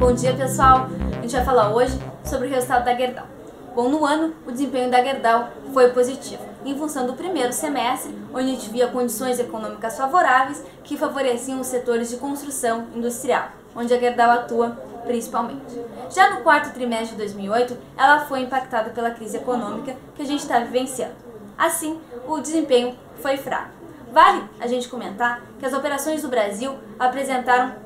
Bom dia, pessoal! A gente vai falar hoje sobre o resultado da Gerdau. Bom, no ano, o desempenho da Gerdau foi positivo, em função do primeiro semestre, onde a gente via condições econômicas favoráveis que favoreciam os setores de construção industrial, onde a Gerdau atua principalmente. Já no quarto trimestre de 2008, ela foi impactada pela crise econômica que a gente está vivenciando. Assim, o desempenho foi fraco. Vale a gente comentar que as operações do Brasil apresentaram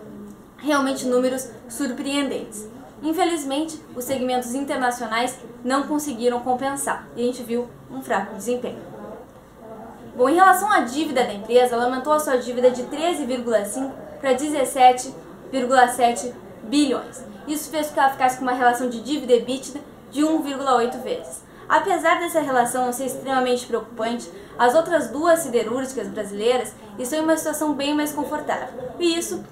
realmente números surpreendentes. Infelizmente, os segmentos internacionais não conseguiram compensar e a gente viu um fraco desempenho. Bom, em relação à dívida da empresa, ela aumentou a sua dívida de 13,5 para 17,7 bilhões. Isso fez com que ela ficasse com uma relação de dívida EBITDA de 1,8 vezes. Apesar dessa relação não ser extremamente preocupante, as outras duas siderúrgicas brasileiras estão em uma situação bem mais confortável. E isso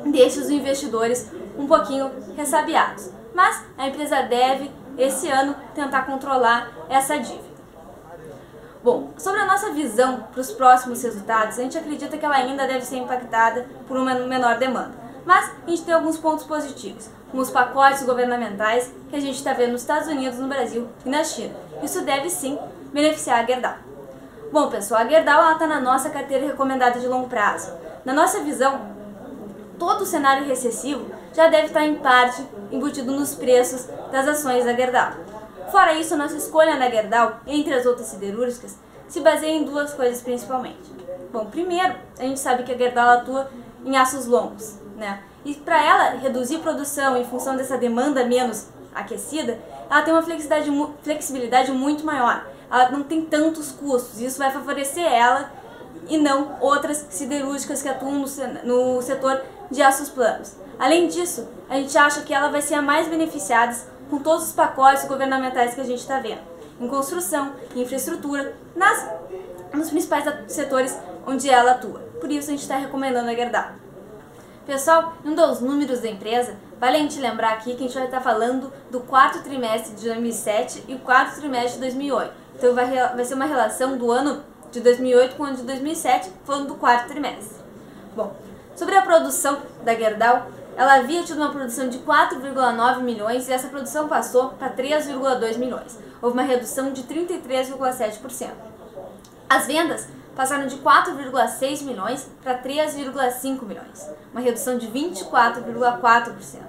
deixa os investidores um pouquinho ressabiados. Mas a empresa deve, esse ano, tentar controlar essa dívida. Bom, sobre a nossa visão para os próximos resultados, a gente acredita que ela ainda deve ser impactada por uma menor demanda. Mas a gente tem alguns pontos positivos, como os pacotes governamentais que a gente está vendo nos Estados Unidos, no Brasil e na China. Isso deve sim beneficiar a Gerdau. Bom, pessoal, a Gerdau está na nossa carteira recomendada de longo prazo. Na nossa visão, todo o cenário recessivo já deve estar em parte embutido nos preços das ações da Gerdau. Fora isso, a nossa escolha na Gerdau, entre as outras siderúrgicas, se baseia em duas coisas principalmente. Bom, primeiro, a gente sabe que a Gerdau atua em aços longos, né? E para ela reduzir produção em função dessa demanda menos aquecida, ela tem uma flexibilidade muito maior. Ela não tem tantos custos, e isso vai favorecer ela e não outras siderúrgicas que atuam no setor de aços planos. Além disso, a gente acha que ela vai ser a mais beneficiada com todos os pacotes governamentais que a gente está vendo, em construção, em infraestrutura, nos principais setores onde ela atua. Por isso a gente está recomendando a Gerdau. Pessoal, um dos números da empresa, vale a gente lembrar aqui que a gente vai estar falando do quarto trimestre de 2007 e o quarto trimestre de 2008. Então vai ser uma relação do ano de 2008 com o ano de 2007, falando do quarto trimestre. Bom, sobre a produção da Gerdau, ela havia tido uma produção de 4,9 milhões e essa produção passou para 3,2 milhões. Houve uma redução de 33,7%. As vendas passaram de 4,6 milhões para 3,5 milhões, uma redução de 24,4%.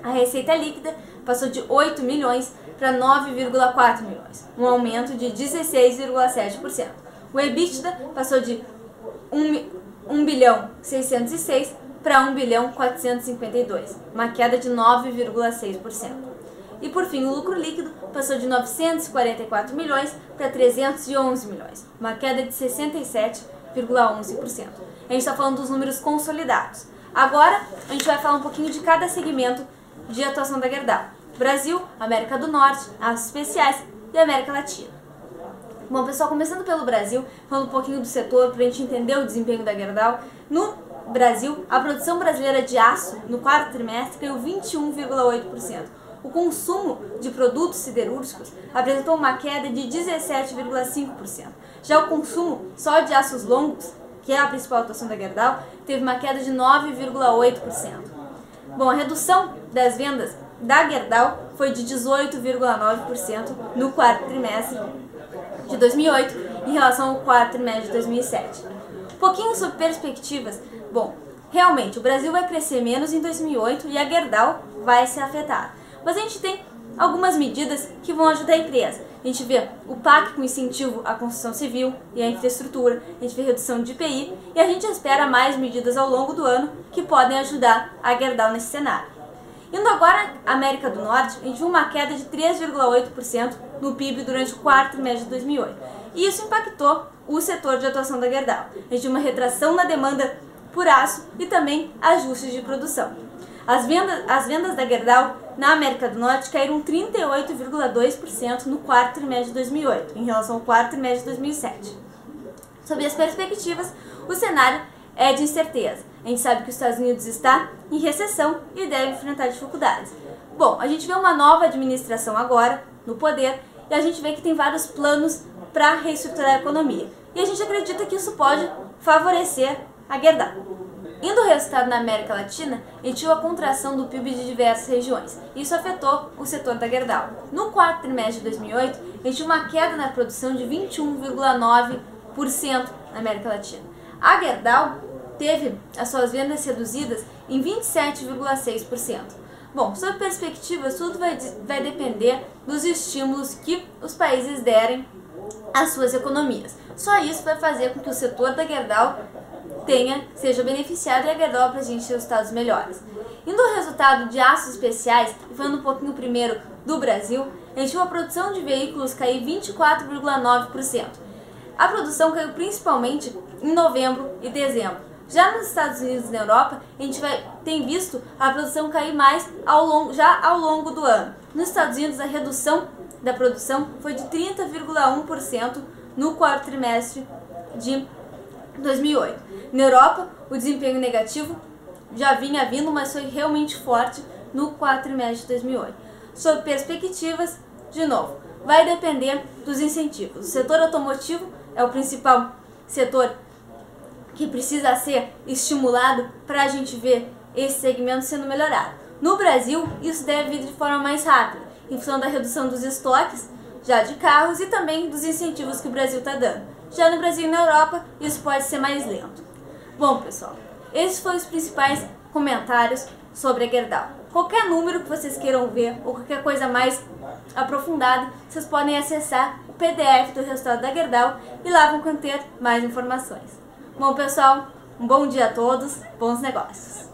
A receita líquida passou de 8 milhões para 9,4 milhões, um aumento de 16,7%. O EBITDA passou de 1 bilhão 606 para 1 bilhão 452, uma queda de 9,6%. E por fim, o lucro líquido passou de 944 milhões para 311 milhões, uma queda de 67,11%. A gente está falando dos números consolidados. Agora, a gente vai falar um pouquinho de cada segmento de atuação da Gerdau: Brasil, América do Norte, aços especiais e América Latina. Bom, pessoal, começando pelo Brasil, falando um pouquinho do setor para a gente entender o desempenho da Gerdau. No Brasil, a produção brasileira de aço no quarto trimestre caiu 21,8%. O consumo de produtos siderúrgicos apresentou uma queda de 17,5%. Já o consumo só de aços longos, que é a principal atuação da Gerdau, teve uma queda de 9,8%. Bom, a redução das vendas da Gerdau foi de 18,9% no quarto trimestre de 2008 em relação ao quarto trimestre de 2007. Um pouquinho sobre perspectivas. Bom, realmente o Brasil vai crescer menos em 2008 e a Gerdau vai ser afetada. Mas a gente tem algumas medidas que vão ajudar a empresa. A gente vê o PAC com incentivo à construção civil e à infraestrutura, a gente vê redução de IPI e a gente espera mais medidas ao longo do ano que podem ajudar a Gerdau nesse cenário. Indo agora à América do Norte, a gente viu uma queda de 3,8% no PIB durante o quarto trimestre de 2008. E isso impactou o setor de atuação da Gerdau. A gente viu uma retração na demanda por aço e também ajustes de produção. As vendas da Gerdau na América do Norte caíram 38,2% no quarto trimestre de 2008, em relação ao quarto trimestre de 2007. Sob as perspectivas, o cenário é de incerteza. A gente sabe que os Estados Unidos está em recessão e deve enfrentar dificuldades. Bom, a gente vê uma nova administração agora no poder e a gente vê que tem vários planos para reestruturar a economia. E a gente acredita que isso pode favorecer a Gerdau. Indo ao resultado na América Latina, a gente viu a contração do PIB de diversas regiões. Isso afetou o setor da Gerdau. No quarto trimestre de 2008, a gente viu uma queda na produção de 21,9% na América Latina. A Gerdau teve as suas vendas reduzidas em 27,6%. Bom, sob perspectivas, tudo vai depender dos estímulos que os países derem às suas economias. Só isso vai fazer com que o setor da Gerdau seja beneficiado e a Gerdau apresente resultados melhores. Indo ao resultado de aços especiais, e falando um pouquinho primeiro do Brasil, a gente viu a produção de veículos cair 24,9%. A produção caiu principalmente em novembro e dezembro. Já nos Estados Unidos e na Europa, a gente tem visto a produção cair mais ao longo do ano. Nos Estados Unidos, a redução da produção foi de 30,1% no quarto trimestre de 2008. Na Europa, o desempenho negativo já vinha vindo, mas foi realmente forte no quarto trimestre de 2008. Sob perspectivas, de novo, vai depender dos incentivos. O setor automotivo é o principal setor que precisa ser estimulado para a gente ver esse segmento sendo melhorado. No Brasil, isso deve vir de forma mais rápida, em função da redução dos estoques já de carros e também dos incentivos que o Brasil está dando. Já no Brasil e na Europa, isso pode ser mais lento. Bom, pessoal, esses foram os principais comentários sobre a Gerdau. Qualquer número que vocês queiram ver ou qualquer coisa mais aprofundada, vocês podem acessar o PDF do resultado da Gerdau e lá vão conter mais informações. Bom, pessoal, um bom dia a todos, bons negócios!